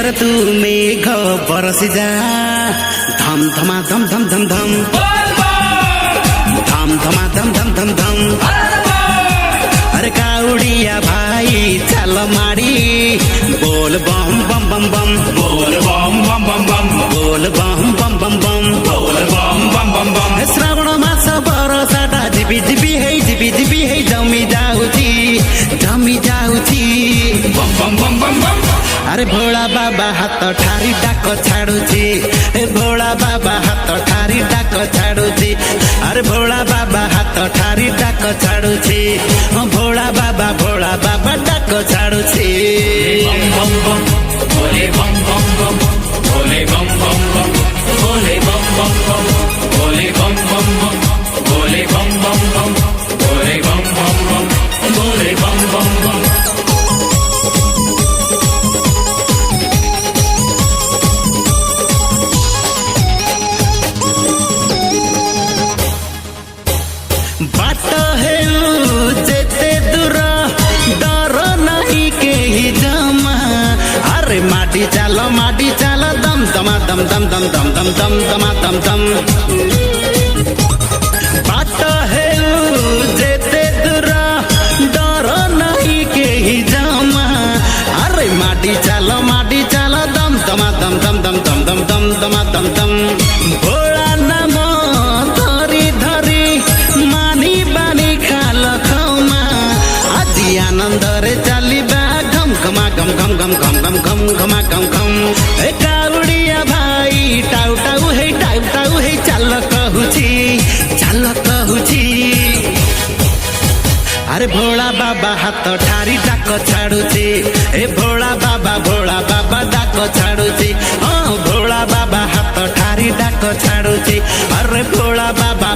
कर तू मेघ बरसी जा धम धमा धम धम धम धम धम धमा धम धम धम धम। अरे काउड़िया भाई चल माड़ी बोल बम बम बम बम बोल बम बम बम बम बोल बम बम बम बम बोल बम बम बम बम। श्रावण मास बरसाटा झिपी झिपी है जमी जाऊची बम बम बम बम बम। अरे भोला बाबा हाथ ठारी डाक छाड़ुची ए भोला बाबा हाथ ठारी डाक छाड़ुची अरे भोला बाबा हाथ ठारी डाक छाड़ुची भोला बाबा डाक छाड़ुची। बम बम बम बोले बम बम बम बोले बम बम बम बोले बम बम बम बोले बम बम बम बोले बम बम बम बोले बम बम बम बोले बम बम बम। बाट है जेते दूर डर नहीं के ही जमा अरे माटी चाल दम दमा दम दम दम दम दम दम दमा दम दम। बाट है जेते दूर डर नहीं के ही जमा अरे माटी चाल दम दमा दम दम दम दम दम दम दमा दम दम। भोला नाम धरी धरी मानी बानी खाल खमा আজি आनंद रे चलिबा घम घमा घम घम घम घम घम घम घमा घम घम। ए काउड़िया भाई टाउ टाउ है चल कहूची अरे भोला बाबा हाथ ठारी डाक छाड़ुची ए भोला बाबा डाक छाड़ुची हाँ भोला बाबा हाथ ठारी डाक छाड़ुची अरे भोला बाबा